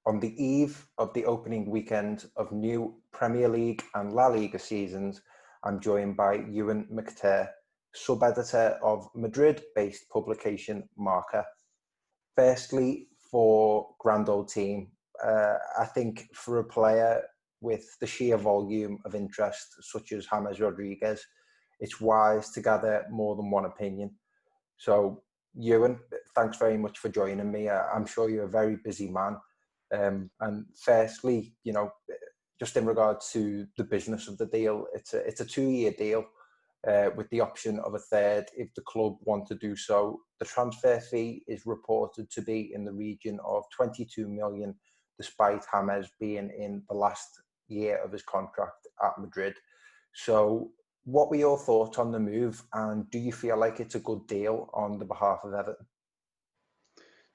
On the eve of the opening weekend of new Premier League and La Liga seasons, I'm joined by Euan McTear, sub-editor of Madrid-based publication Marca. Firstly, for Grand Old Team, I think for a player with the sheer volume of interest, such as James Rodriguez, it's wise to gather more than one opinion. So, Euan, thanks very much for joining me. I'm sure you're a very busy man. And firstly, just in regard to the business of the deal, it's a 2-year deal with the option of a third if the club want to do so. The transfer fee is reported to be in the region of 22 million, despite James being in the last year of his contract at Madrid. So what were your thoughts on the move, and do you feel like it's a good deal on the behalf of Everton?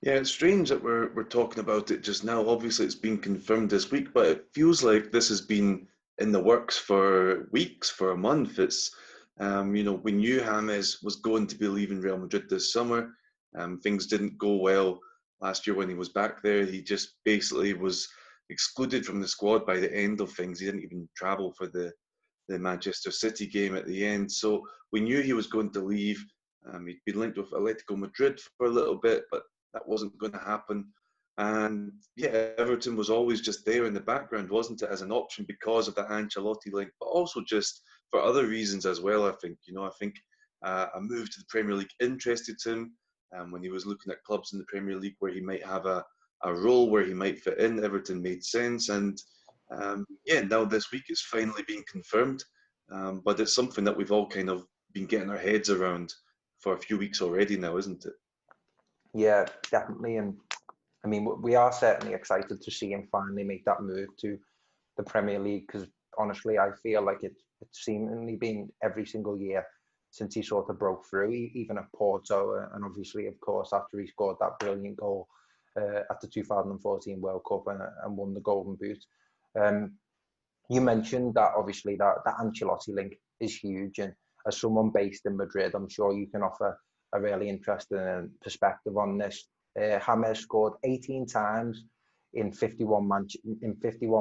Yeah, it's strange that we're talking about it just now. Obviously, it's been confirmed this week, but it feels like this has been in the works for weeks, for a month. It's, we knew James was going to be leaving Real Madrid this summer. Things didn't go well last year when he was back there. He just basically was excluded from the squad by the end of things. He didn't even travel for the Manchester City game at the end. So we knew he was going to leave. He'd been linked with Atletico Madrid for a little bit, but that wasn't going to happen. And yeah, Everton was always just there in the background, wasn't it, as an option because of the Ancelotti link, but also just for other reasons as well, I think. I think a move to the Premier League interested him when he was looking at clubs in the Premier League where he might have a role where he might fit in. Everton made sense. And now this week it's finally been confirmed. But it's something that we've all kind of been getting our heads around for a few weeks already now, isn't it? Yeah, definitely. And I mean, we are certainly excited to see him finally make that move to the Premier League, because honestly, I feel like it's seemingly been every single year since he sort of broke through, even at Porto, and obviously, of course, after he scored that brilliant goal at the 2014 World Cup and won the Golden Boot. You mentioned that obviously that Ancelotti link is huge, and as someone based in Madrid, I'm sure you can offer a really interesting perspective on this. James scored 18 times in 51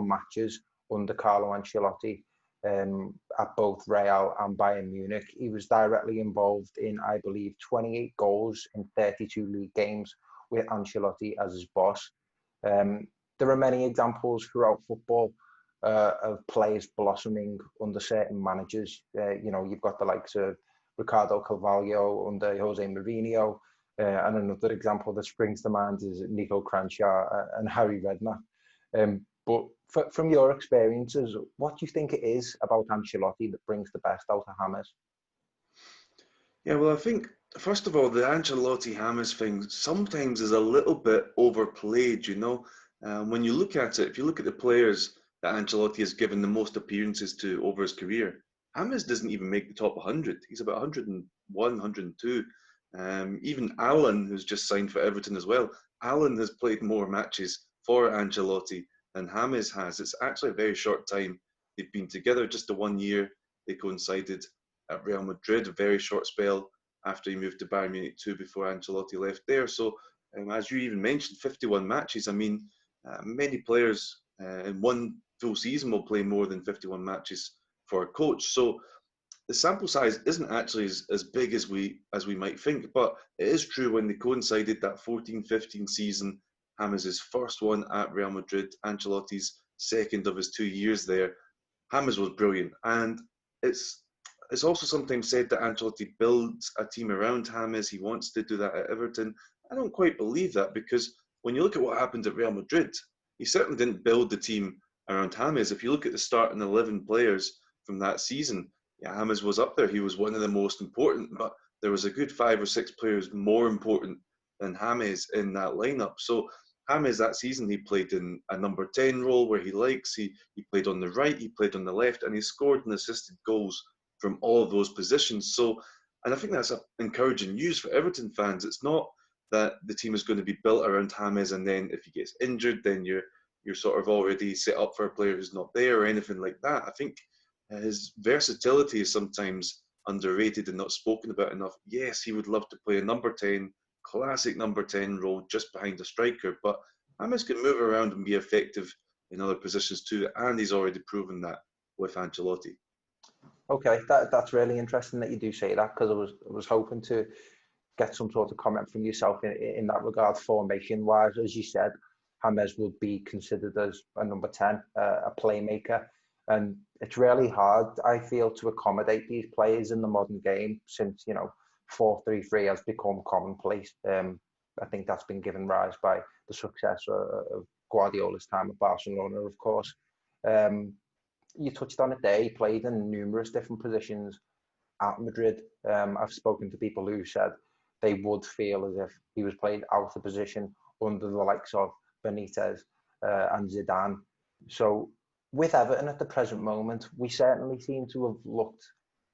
matches under Carlo Ancelotti at both Real and Bayern Munich. He was directly involved in, I believe, 28 goals in 32 league games with Ancelotti as his boss. There are many examples throughout football of players blossoming under certain managers. You've got the likes of Ricardo Carvalho under Jose Mourinho, and another example that springs to mind is Nico Cranchar and Harry Redknapp. But from your experiences, what do you think it is about Ancelotti that brings the best out of James? Yeah, well, I think, first of all, the Ancelotti-James thing sometimes is a little bit overplayed, When you look at it, if you look at the players that Ancelotti has given the most appearances to over his career, James doesn't even make the top 100. He's about 101, 102. Even Alan, who's just signed for Everton as well, Alan has played more matches for Ancelotti than James has. It's actually a very short time. They've been together just the 1 year. They coincided at Real Madrid, a very short spell after he moved to Bayern Munich too, before Ancelotti left there. So, as you even mentioned, 51 matches. I mean, many players in one full season will play more than 51 matches for a coach. So the sample size isn't actually as big as we might think, but it is true when they coincided that 14-15 season, James' first one at Real Madrid, Ancelotti's second of his 2 years there. James was brilliant, and it's also sometimes said that Ancelotti builds a team around James. He wants to do that at Everton. I don't quite believe that, because when you look at what happened at Real Madrid, he certainly didn't build the team around James. If you look at the starting 11 players from that season, yeah, James was up there. He was one of the most important, but there was a good 5 or 6 players more important than James in that lineup. So James that season, he played in a number 10 role where he likes. He played on the right, he played on the left, and he scored and assisted goals from all of those positions. So, and I think that's encouraging news for Everton fans. It's not that the team is going to be built around James, and then if he gets injured, then you're sort of already set up for a player who's not there or anything like that. I think his versatility is sometimes underrated and not spoken about enough. Yes, he would love to play a number 10, classic number 10 role just behind a striker, but James can move around and be effective in other positions too, and he's already proven that with Ancelotti. Okay, that's really interesting that you do say that, because I was hoping to get some sort of comment from yourself in that regard. Formation wise, as you said, James would be considered as a number 10, a playmaker, and it's really hard, I feel, to accommodate these players in the modern game, since 4-3-3 has become commonplace. I think that's been given rise by the success of Guardiola's time at Barcelona, of course. You touched on it there. He played in numerous different positions at Madrid. I've spoken to people who said they would feel as if he was played out of position under the likes of Benitez and Zidane. So with Everton at the present moment, we certainly seem to have looked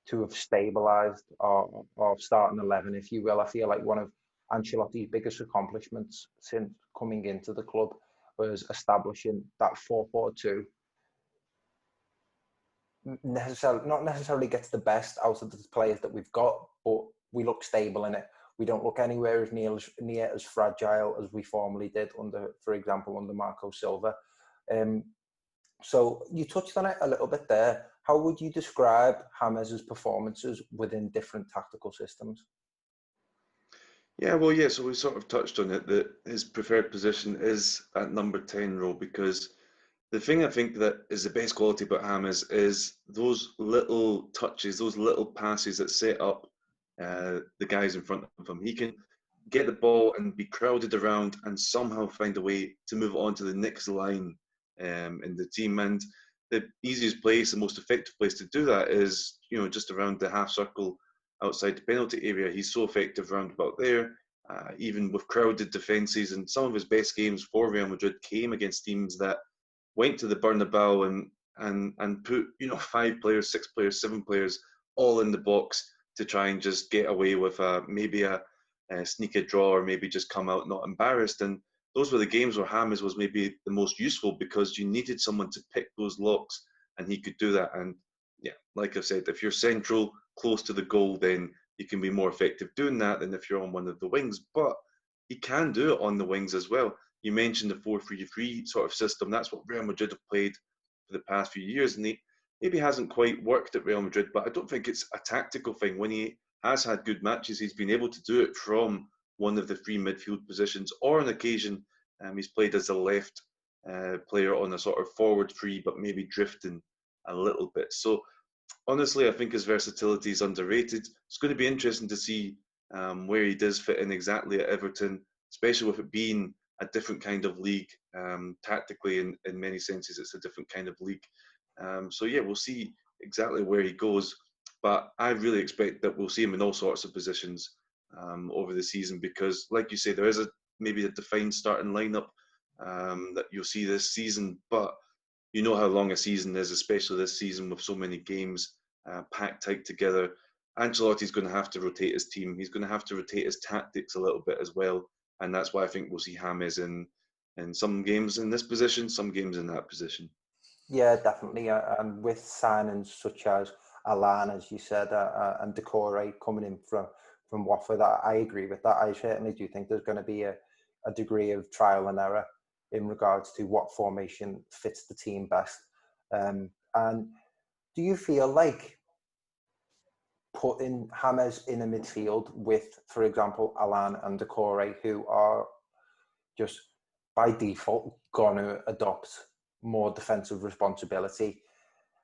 to have stabilised our starting 11, if you will. I feel like one of Ancelotti's biggest accomplishments since coming into the club was establishing that 4-4-2. Not necessarily gets the best out of the players that we've got, but we look stable in it. We don't look anywhere as near as fragile as we formerly did for example, under Marco Silva. So you touched on it a little bit there. How would you describe James's performances within different tactical systems? Yeah, well, yeah, so we sort of touched on it, that his preferred position is at number 10 role, because the thing I think that is the best quality about James is those little touches, those little passes that set up the guys in front of him. He can get the ball and be crowded around and somehow find a way to move on to the next line in the team. And the easiest place, the most effective place to do that is, just around the half circle outside the penalty area. He's so effective round about there, even with crowded defences. And some of his best games for Real Madrid came against teams that went to the Bernabeu and put 5 players, 6 players, 7 players all in the box to try and just get away with maybe a sneaky draw, or maybe just come out not embarrassed. And those were the games where James was maybe the most useful, because you needed someone to pick those locks, and he could do that. And yeah, like I said, if you're central, close to the goal, then you can be more effective doing that than if you're on one of the wings. But he can do it on the wings as well. You mentioned the 4-3-3 sort of system. That's what Real Madrid have played for the past few years, and he maybe hasn't quite worked at Real Madrid, but I don't think it's a tactical thing. When he has had good matches, he's been able to do it from one of the 3 midfield positions, or on occasion he's played as a left player on a sort of forward 3, but maybe drifting a little bit. So honestly, I think his versatility is underrated. It's going to be interesting to see where he does fit in exactly at Everton, especially with it being a different kind of league. Tactically, in many senses, it's a different kind of league. So yeah, we'll see exactly where he goes. But I really expect that we'll see him in all sorts of positions over the season, because, like you say, there is maybe a defined starting lineup that you'll see this season. But you know how long a season is, especially this season with so many games packed tight together. Ancelotti's going to have to rotate his team. He's going to have to rotate his tactics a little bit as well. And that's why I think we'll see James in some games in this position, some games in that position. Yeah, definitely. And with signings such as Alan, as you said, and Decore coming in from Watford, I agree with that. I certainly do think there's going to be a degree of trial and error in regards to what formation fits the team best. And do you feel like putting James in a midfield with, for example, Alan and Decore, who are just by default going to adopt more defensive responsibility,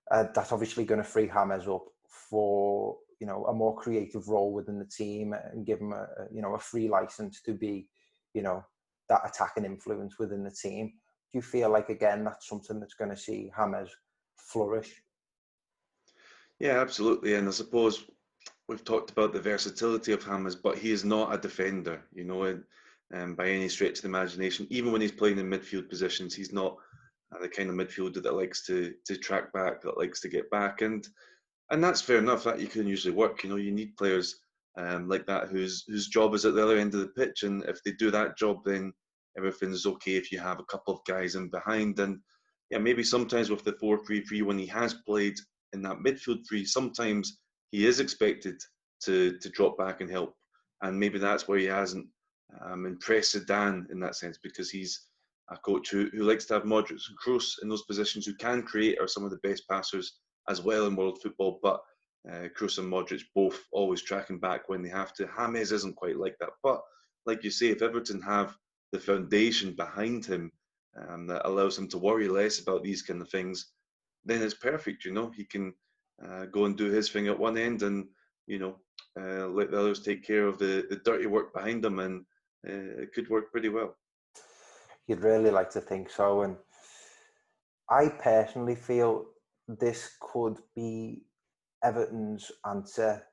that's obviously going to free James up for a more creative role within the team, and give him a free license to be that attacking influence within the team? Do you feel like, again, that's something that's going to see James flourish? Yeah, absolutely. And I suppose we've talked about the versatility of James, but he is not a defender, by any stretch of the imagination. Even when he's playing in midfield positions, he's not the kind of midfielder that likes to track back, that likes to get back, and that's fair enough. That you can usually work. You need players like that whose job is at the other end of the pitch, and if they do that job, then everything's okay. If you have a couple of guys in behind, and yeah, maybe sometimes with the 4-3-3, when he has played in that midfield 3, sometimes he is expected to drop back and help, and maybe that's where he hasn't impressed Zidane in that sense, because he's a coach who likes to have Modric and Kroos in those positions, who can create, are some of the best passers as well in world football. But Kroos and Modric both always tracking back when they have to. James isn't quite like that. But like you say, if Everton have the foundation behind him that allows him to worry less about these kind of things, then it's perfect. He can go and do his thing at one end, and let the others take care of the dirty work behind them, and it could work pretty well. You'd really like to think so, and I personally feel this could be Everton's answer.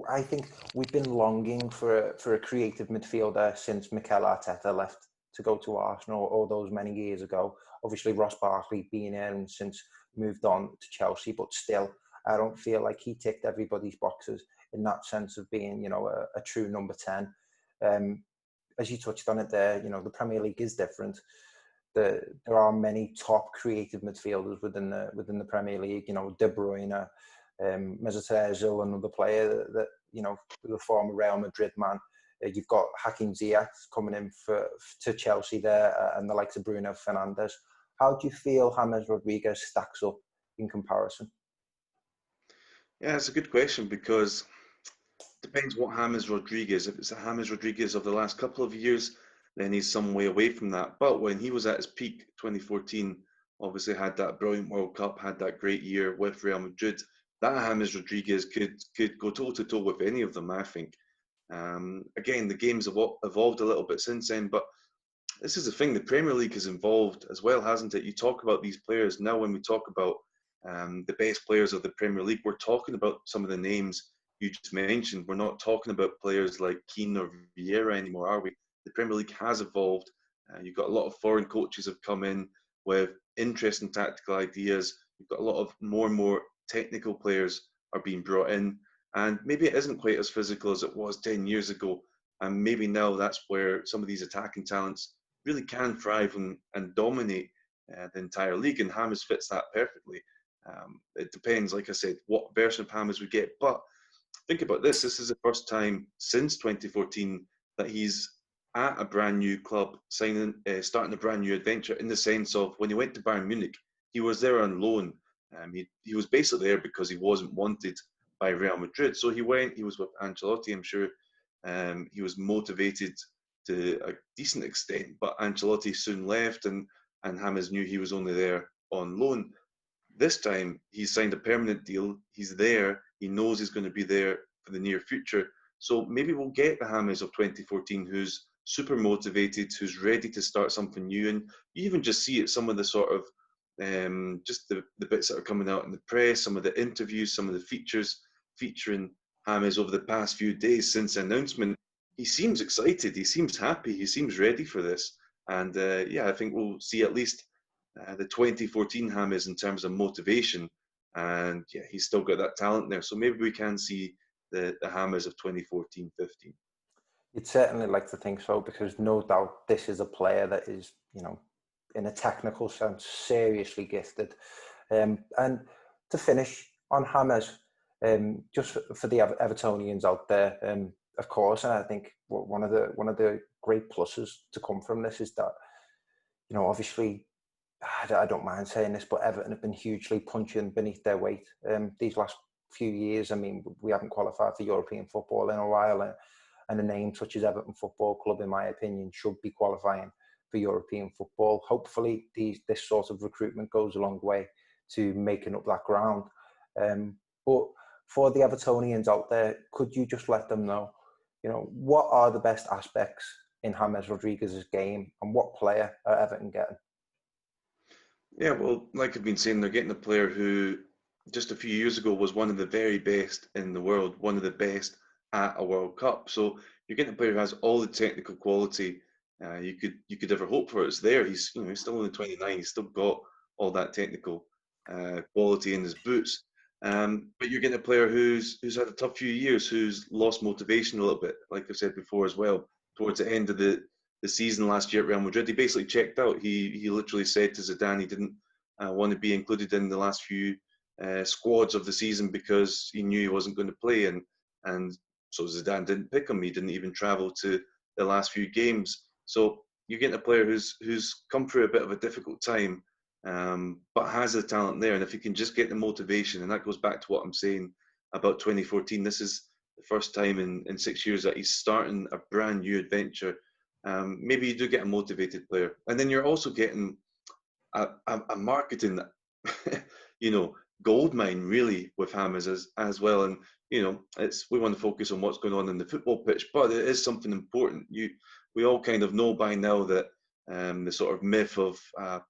I think we've been longing for a creative midfielder since Mikel Arteta left to go to Arsenal all those many years ago. Obviously, Ross Barkley being here and since moved on to Chelsea, but still, I don't feel like he ticked everybody's boxes in that sense of being, a true number 10. As you touched on it there, the Premier League is different. There are many top creative midfielders within the Premier League. De Bruyne, Mesut Ozil, another player that the former Real Madrid man. You've got Hakim Ziyech coming in to Chelsea there, and the likes of Bruno Fernandes. How do you feel James Rodriguez stacks up in comparison? Yeah, it's a good question, because it depends what James Rodriguez. If it's a James Rodriguez of the last couple of years, then he's some way away from that. But when he was at his peak, 2014, obviously had that brilliant World Cup, had that great year with Real Madrid. That James Rodriguez could go toe to toe with any of them, I think. Again, the game's evolved a little bit since then, but this is the thing. The Premier League has evolved as well, hasn't it? You talk about these players now. When we talk about the best players of the Premier League, we're talking about some of the names you just mentioned. We're not talking about players like Keane or Vieira anymore, are we? The Premier League has evolved. You've got a lot of foreign coaches have come in with interesting tactical ideas. You've got a lot of more and more technical players are being brought in, and maybe it isn't quite as physical as it was 10 years ago. And maybe now that's where some of these attacking talents really can thrive and dominate the entire league, and James fits that perfectly. It depends, like I said, what version of James we get. But think about this. This is the first time since 2014 that he's at a brand new club, starting a brand new adventure, in the sense of when he went to Bayern Munich, he was there on loan. He was basically there because he wasn't wanted by Real Madrid. So he was with Ancelotti, I'm sure. He was motivated to a decent extent, but Ancelotti soon left, and James knew he was only there on loan. This time, he's signed a permanent deal. He's there. He knows he's going to be there for the near future. So maybe we'll get the James of 2014, who's super motivated, who's ready to start something new. And you even just see it, some of the sort of just the bits that are coming out in the press, some of the interviews, some of the features featuring James over the past few days since the announcement. He seems excited. He seems happy. He seems ready for this. And I think we'll see at least the 2014 James in terms of motivation. And yeah, he's still got that talent there. So maybe we can see the James of 2014-15. You'd certainly like to think so, because no doubt this is a player that is, in a technical sense, seriously gifted. And to finish on James, just for the Evertonians out there, of course, and I think one of the great pluses to come from this is that, obviously, I don't mind saying this, but Everton have been hugely punching beneath their weight these last few years. I mean, we haven't qualified for European football in a while, and a name such as Everton Football Club, in my opinion, should be qualifying for European football. Hopefully, this sort of recruitment goes a long way to making up that ground. But for the Evertonians out there, could you just let them know, what are the best aspects in James Rodriguez's game, and what player are Everton getting? Yeah, well, like I've been saying, they're getting a player who just a few years ago was one of the very best in the world, one of the best at a World Cup. So you're getting a player who has all the technical quality you could ever hope for. It's there. He's still only 29. He's still got all that technical quality in his boots. But you're getting a player who's had a tough few years, who's lost motivation a little bit, like I've said before as well. Towards the end of the season last year at Real Madrid, he basically checked out. He literally said to Zidane he didn't want to be included in the last few squads of the season because he knew he wasn't going to play, and so Zidane didn't pick him. He didn't even travel to the last few games. So you're getting a player who's come through a bit of a difficult time, but has the talent there. And if you can just get the motivation, and that goes back to what I'm saying about 2014. This is the first time in 6 years that he's starting a brand new adventure. Maybe you do get a motivated player, and then you're also getting a marketing, gold mine really with Hammers as well. And we want to focus on what's going on in the football pitch, but it is something important. We all kind of know by now that the sort of myth of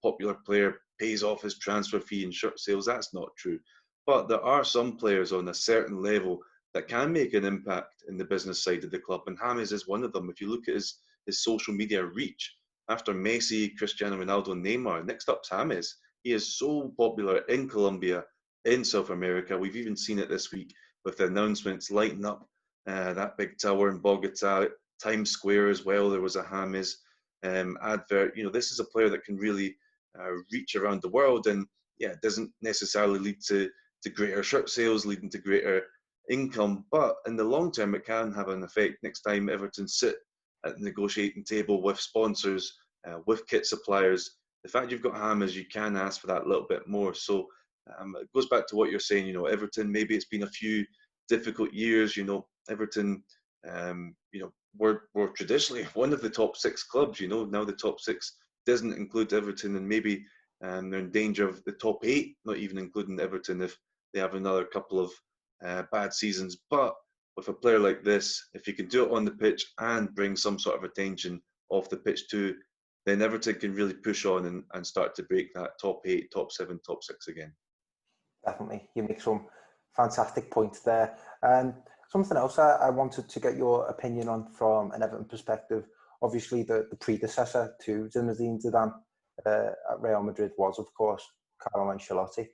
popular player pays off his transfer fee and shirt sales, that's not true. But there are some players on a certain level that can make an impact in the business side of the club, and James is one of them. If you look at his social media reach, after Messi, Cristiano Ronaldo, and Neymar, next up's James. He is so popular in Colombia, in South America. We've even seen it this week with the announcements lighting up that big tower in Bogota, Times Square as well. There was a James advert. This is a player that can really reach around the world, and it doesn't necessarily lead to greater shirt sales, leading to greater income, but in the long term, it can have an effect. Next time Everton sit at the negotiating table with sponsors, with kit suppliers, the fact you've got James, you can ask for that little bit more. So it goes back to what you're saying. Everton, maybe it's been a few difficult years. Everton, were traditionally one of the top 6 clubs. Now the top 6 doesn't include Everton, and maybe they're in danger of the top 8, not even including Everton, if they have another couple of bad seasons. But with a player like this, if you can do it on the pitch and bring some sort of attention off the pitch too, then Everton can really push on and start to break that top 8, top 7, top 6 again. Definitely. You make some fantastic points there. And something else I wanted to get your opinion on from an Everton perspective. Obviously, the predecessor to Zinedine Zidane at Real Madrid was, of course, Carlo Ancelotti.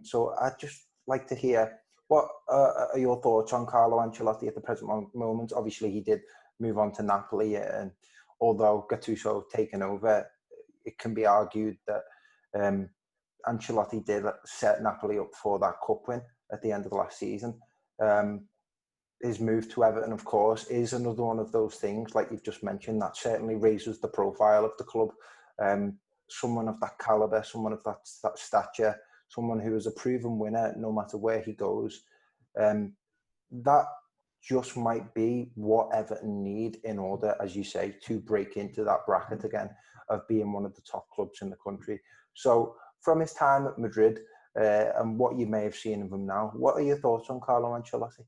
So I'd just like to hear, what are your thoughts on Carlo Ancelotti at the present moment? Obviously, he did move on to Napoli, and although Gattuso taken over, it can be argued that Ancelotti did set Napoli up for that cup win at the end of the last season. His move to Everton, of course, is another one of those things, like you've just mentioned, that certainly raises the profile of the club. Someone of that calibre, someone of that stature, someone who is a proven winner no matter where he goes. That just might be what Everton need in order, as you say, to break into that bracket again of being one of the top clubs in the country. So from his time at Madrid and what you may have seen of him now, what are your thoughts on Carlo Ancelotti?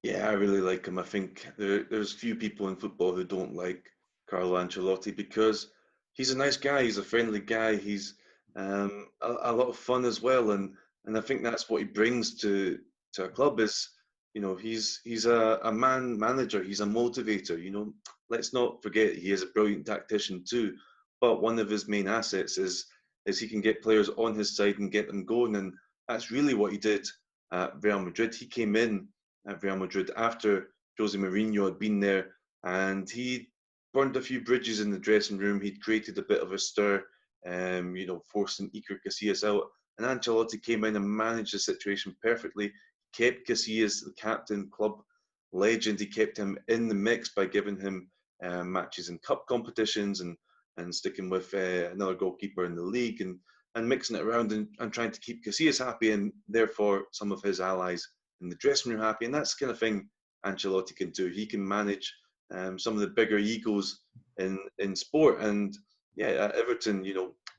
Yeah, I really like him. I think there's few people in football who don't like Carlo Ancelotti because he's a nice guy. He's a friendly guy. He's a lot of fun as well, and I think that's what he brings to a club. Is he's a manager. He's a motivator. Let's not forget he is a brilliant tactician too. But one of his main assets is he can get players on his side and get them going, and that's really what he did at Real Madrid. He came in at Real Madrid after Jose Mourinho had been there, and he burned a few bridges in the dressing room. He'd created a bit of a stir, forcing Iker Casillas out. And Ancelotti came in and managed the situation perfectly. Kept Casillas the captain, club legend. He kept him in the mix by giving him matches in cup competitions and sticking with another goalkeeper in the league and mixing it around and trying to keep Casillas happy and therefore some of his allies in the dressing room happy. And that's the kind of thing Ancelotti can do. He can manage some of the bigger egos in sport. And at Everton,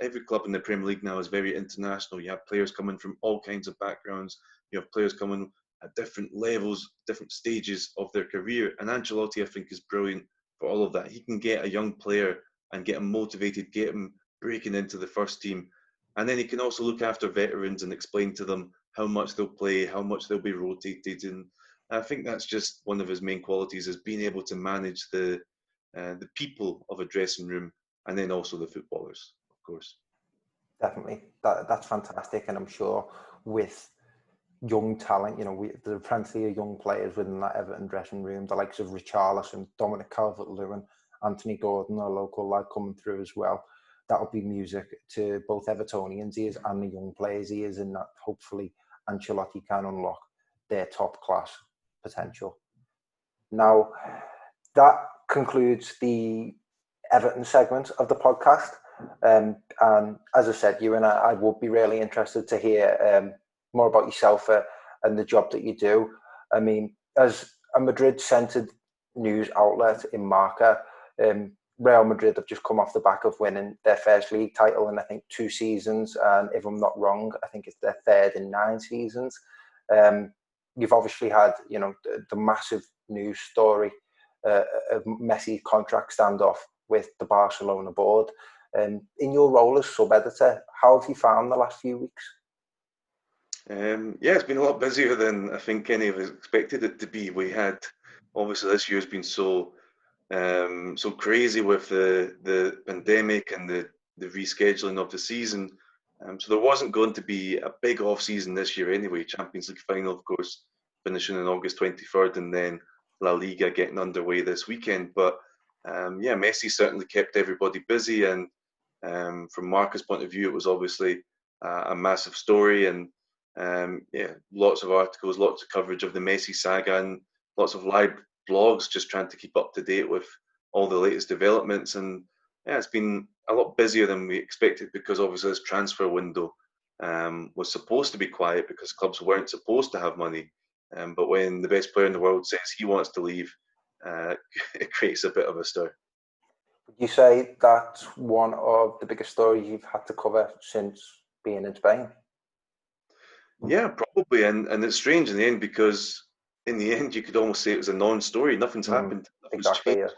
every club in the Premier League now is very international. You have players coming from all kinds of backgrounds. You have players coming at different levels, different stages of their career. And Ancelotti, I think, is brilliant for all of that. He can get a young player and get him motivated, get him breaking into the first team. And then he can also look after veterans and explain to them how much they'll play, how much they'll be rotated. And I think that's just one of his main qualities, is being able to manage the people of a dressing room and then also the footballers, of course. Definitely. That's fantastic. And I'm sure with young talent, there are plenty of young players within that Everton dressing room, the likes of Richarlison, Dominic Calvert-Lewin, Anthony Gordon, a local lad coming through as well. That'll be music to both Evertonians' ears and the young players' ears, and that hopefully Ancelotti can unlock their top class potential. Now, that concludes the Everton segment of the podcast. And as I said, Euan, I would be really interested to hear more about yourself and the job that you do. I mean, as a Madrid-centered news outlet in Marca, Real Madrid have just come off the back of winning their first league title in, I think, 2 seasons. And if I'm not wrong, I think it's their third in 9 seasons. You've obviously had, the massive news story of Messi contract standoff with the Barcelona board. In your role as sub-editor, how have you found the last few weeks? Yeah, it's been a lot busier than I think any of us expected it to be. We had, obviously, this year's been so crazy with the pandemic and the rescheduling of the season. So there wasn't going to be a big off season this year anyway. Champions League final, of course, finishing on August 23rd, and then La Liga getting underway this weekend. But yeah, Messi certainly kept everybody busy, and from Marca's point of view, it was obviously a massive story, and yeah, lots of articles, lots of coverage of the Messi saga, and lots of live blogs just trying to keep up to date with all the latest developments. And yeah, it's been a lot busier than we expected, because obviously this transfer window was supposed to be quiet because clubs weren't supposed to have money. But when the best player in the world says he wants to leave, it creates a bit of a stir. Would you say that's one of the biggest stories you've had to cover since being in Spain? Yeah, probably. And it's strange in the end, because in the end you could almost say it was a non-story. Nothing's happened. Nothing's Exactly, changed.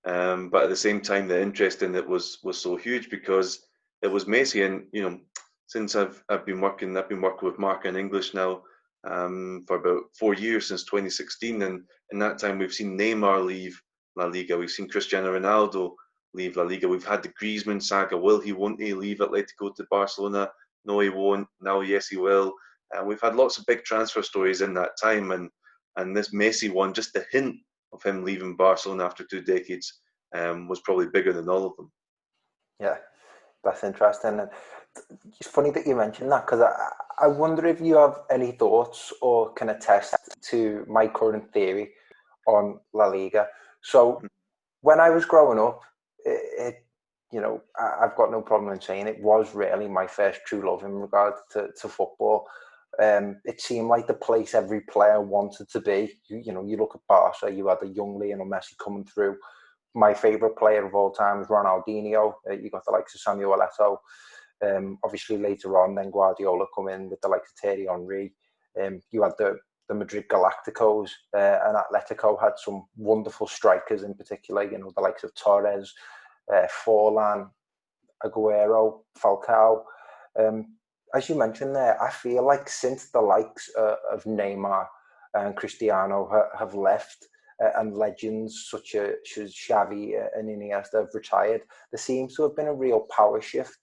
yeah. But at the same time, the interest in it was so huge, because it was Messi. And since I've been working with Marca in English now for about 4 years, since 2016, and in that time we've seen Neymar leave La Liga, we've seen Cristiano Ronaldo leave La Liga, we've had the Griezmann saga. Will he? Won't he leave Atletico to Barcelona? No, he won't. Now, yes, he will. And we've had lots of big transfer stories in that time, and this Messi one, just the hint of him leaving Barcelona after 2 decades, was probably bigger than all of them. Yeah, that's interesting. And it's funny that you mentioned that, because I wonder if you have any thoughts or can attest to my current theory on La Liga. So when I was growing up, I've got no problem in saying it was really my first true love in regard to football. It seemed like the place every player wanted to be. You look at Barca, you had a young Lionel Messi coming through. My favourite player of all time is Ronaldinho. You got the likes of Samuel Eto'o. Obviously later on, then Guardiola come in with the likes of Thierry Henry. You had the Madrid Galacticos, and Atletico had some wonderful strikers in particular, the likes of Torres, Forlan, Aguero, Falcao. As you mentioned there, I feel like since the likes of Neymar and Cristiano have left, and legends such as Xavi and Iniesta have retired, there seems to have been a real power shift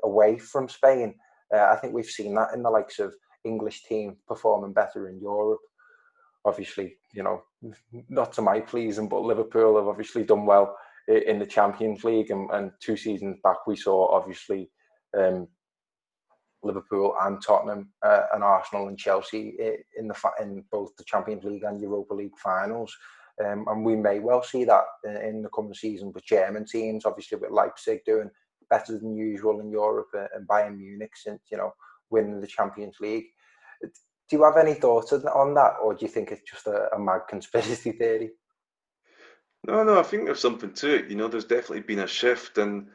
away from Spain. I think we've seen that in the likes of English teams performing better in Europe. Obviously, not to my pleasing, but Liverpool have obviously done well in the Champions League, and 2 seasons back we saw obviously Liverpool and Tottenham and Arsenal and Chelsea in both the Champions League and Europa League finals. And we may well see that in the coming season with German teams, obviously with Leipzig doing better than usual in Europe, and Bayern Munich since, winning the Champions League. Do you have any thoughts on that, or do you think it's just a mad conspiracy theory? No, I think there's something to it. There's definitely been a shift, and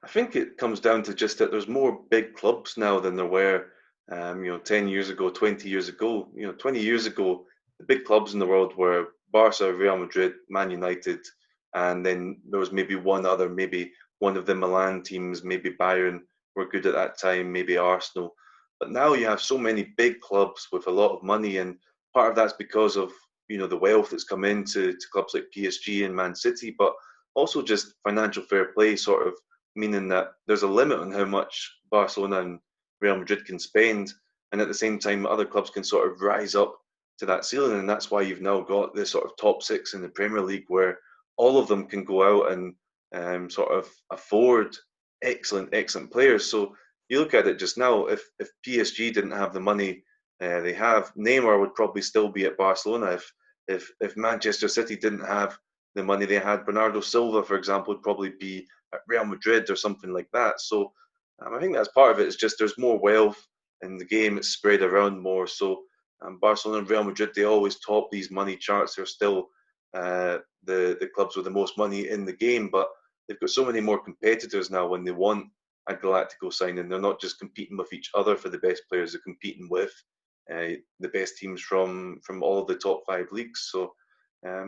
I think it comes down to just that there's more big clubs now than there were, 10 years ago, 20 years ago. 20 years ago, the big clubs in the world were Barca, Real Madrid, Man United, and then there was maybe one other, maybe one of the Milan teams, maybe Bayern were good at that time, maybe Arsenal. But now you have so many big clubs with a lot of money, and part of that's because of the wealth that's come into clubs like PSG and Man City, but also just financial fair play, sort of meaning that there's a limit on how much Barcelona and Real Madrid can spend, and at the same time other clubs can sort of rise up to that ceiling. And that's why you've now got this sort of top 6 in the Premier League, where all of them can go out and sort of afford excellent players. So you look at it just now, if PSG didn't have the money they have, Neymar would probably still be at Barcelona. If Manchester City didn't have the money they had. Bernardo Silva, for example, would probably be at Real Madrid or something like that. So I think that's part of it. It's just there's more wealth in the game. It's spread around more. So Barcelona and Real Madrid, they always top these money charts. They're still the clubs with the most money in the game, but they've got so many more competitors now when they want a Galactico signing. They're not just competing with each other for the best players, they're competing with the best teams from all of the top 5 leagues. So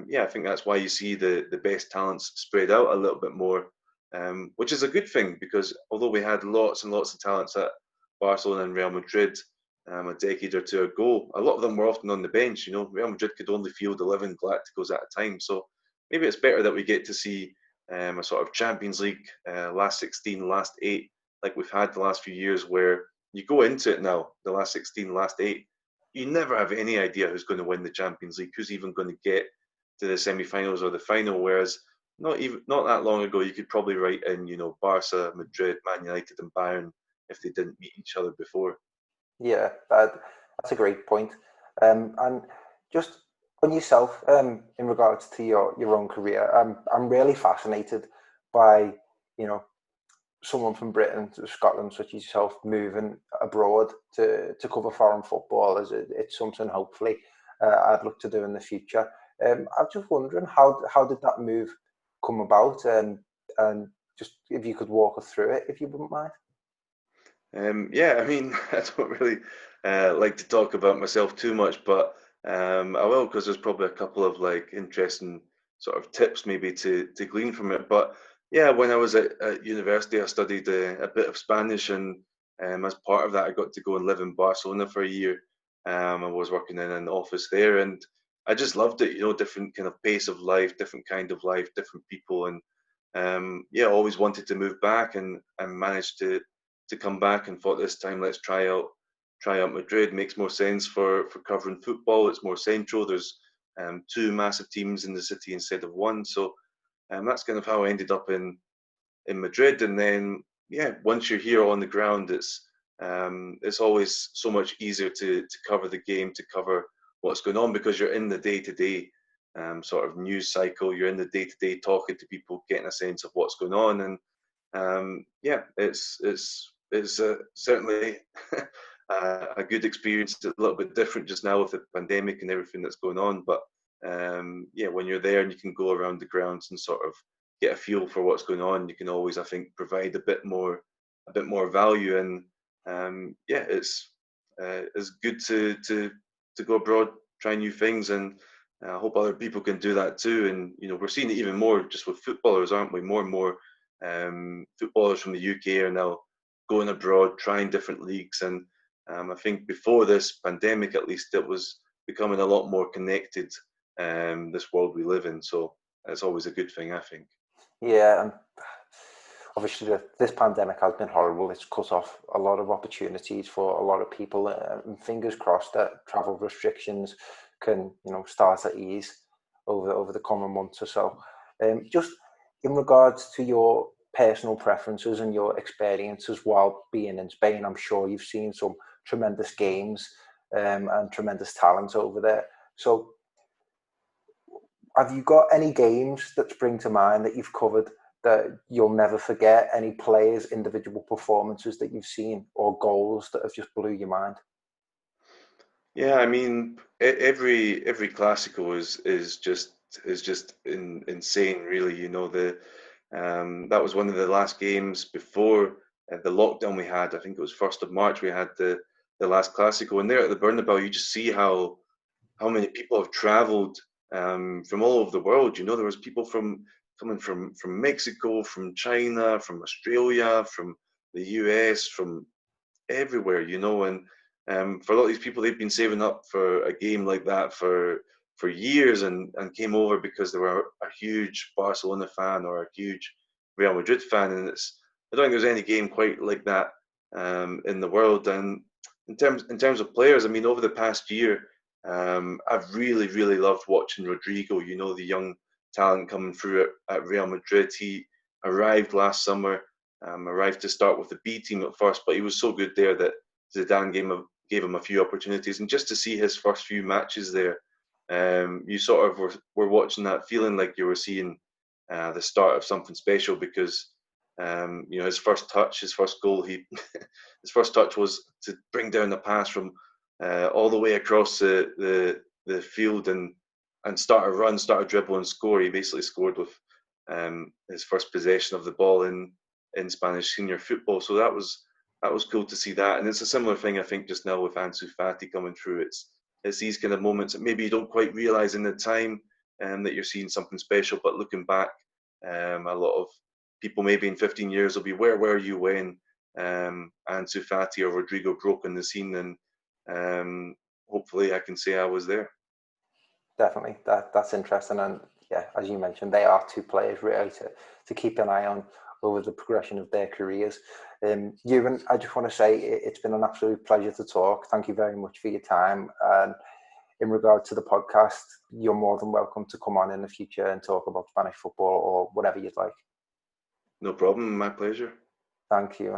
yeah, I think that's why you see the best talents spread out a little bit more, which is a good thing, because although we had lots and lots of talents at Barcelona and Real Madrid a decade or two ago, a lot of them were often on the bench. You know, Real Madrid could only field 11 Galacticos at a time. So maybe it's better that we get to see a sort of Champions League last 16, last 8, like we've had the last few years, where you go into it now, the last 16, last 8, you never have any idea who's going to win the Champions League, who's even going to get to the semi-finals or the final. Whereas not that long ago, you could probably write in, you know, Barca, Madrid, Man United, and Bayern if they didn't meet each other before. Yeah, that's a great point. And just on yourself, in regards to your own career, I'm really fascinated by, you know, someone from Britain to Scotland, such as yourself, moving abroad to cover foreign football. It's something hopefully I'd look to do in the future. I'm just wondering how did that move come about, and just if you could walk us through it, if you wouldn't mind. Yeah, I mean, I don't really like to talk about myself too much, but I will, because there's probably a couple of like interesting sort of tips maybe to glean from it. But yeah, when I was at university, I studied a bit of Spanish, and as part of that, I got to go and live in Barcelona for a year. I was working in an office there, and I just loved it. You know, different kind of pace of life, different kind of life, different people, and yeah, always wanted to move back, and managed to come back, and thought this time let's try out Madrid. Makes more sense for covering football. It's more central. There's 2 massive teams in the city instead of one. So that's kind of how I ended up in Madrid. And then yeah, once you're here on the ground, it's always so much easier to cover the game, to cover what's going on, because you're in the day to day sort of news cycle. You're in the day to day talking to people, getting a sense of what's going on, and yeah, it's certainly a good experience. It's a little bit different just now with the pandemic and everything that's going on, but yeah, when you're there and you can go around the grounds and sort of get a feel for what's going on, you can always, I think, provide a bit more value. And yeah, it's good to go abroad, try new things, and I hope other people can do that too. And you know, we're seeing it even more just with footballers, aren't we? More and more footballers from the UK are now going abroad, trying different leagues, and I think before this pandemic, at least, it was becoming a lot more connected. This world we live in, so it's always a good thing, I think. Yeah, and obviously this pandemic has been horrible. It's cut off a lot of opportunities for a lot of people, and fingers crossed that travel restrictions can, start at ease over the coming months or so. Just in regards to your personal preferences and your experiences while being in Spain, I'm sure you've seen some tremendous games and tremendous talent over there. So have you got any games that spring to mind that you've covered that you'll never forget? Any players, individual performances that you've seen, or goals that have just blew your mind? Yeah, I mean, every Classico is just insane, really. You know, the that was one of the last games before the lockdown we had. I think it was 1st of March. We had the last Classico, and there at the Bernabeu, you just see how many people have travelled from all over the world. You know, there was people coming from Mexico, from China, from Australia, from the US, from everywhere. You know, and for a lot of these people, they've been saving up for a game like that for years, and came over because they were a huge Barcelona fan or a huge Real Madrid fan. And I don't think there's any game quite like that in the world. And in terms of players, I mean, over the past year, I've really loved watching Rodrigo. You know, the young talent coming through at Real Madrid. He arrived last summer, arrived to start with the B team at first, but he was so good there that Zidane gave him a few opportunities. And just to see his first few matches there, you sort of were watching that feeling like you were seeing the start of something special, because his first touch, his first goal, his first touch was to bring down the pass from all the way across the field and start a run, start a dribble and score. He basically scored with his first possession of the ball in Spanish senior football. So that was cool to see that. And it's a similar thing, I think, just now with Ansu Fati coming through. It's these kind of moments that maybe you don't quite realise in the time that you're seeing something special, but looking back, a lot of people maybe in 15 years will be, where were you when Ansu Fati or Rodrigo broke in the scene? And hopefully I can say I was there. Definitely, that's interesting. And yeah, as you mentioned, they are two players really to keep an eye on over the progression of their careers. Euan, I just want to say it's been an absolute pleasure to talk. Thank you very much for your time. And in regard to the podcast, you're more than welcome to come on in the future and talk about Spanish football or whatever you'd like. No problem, my pleasure. Thank you.